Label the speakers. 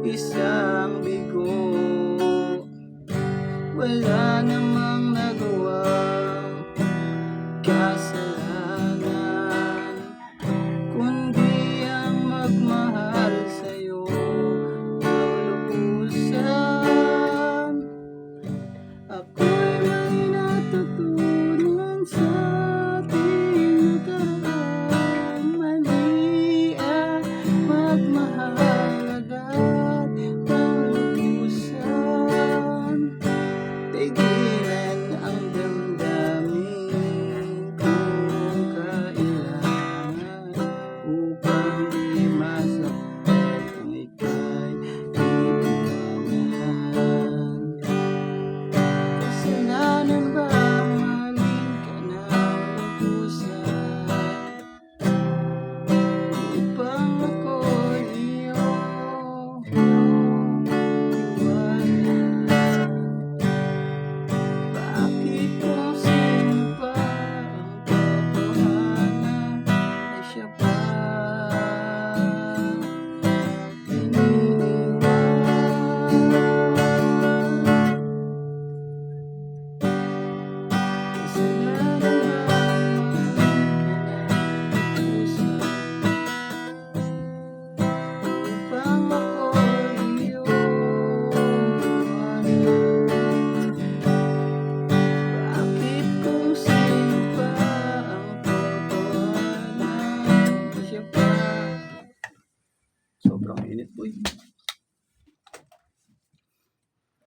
Speaker 1: isang bigo. Wala namang nagawang kasalanan, kundi ang magmahal sa'yo ng lubusan. Ako'y may natutunan sa ating nakaraan. Mali ang magmahal agad ng lubusan. Pigilan ang damdamin kung kailangan, upang di masaktan kung ika'y iiwanan. Kasalanan ba mahalin ka ng lubusan, upang ako'y iyong iwanan? Bakit kung sino pa ang totohanan ay siya pa iniiwan? Kasalanan ba mahalin ka ng lubusan, upang ako'y iyong iwanan? Bakit kung sino pa ang totohanan ay siya pa? Sobrang init, boy.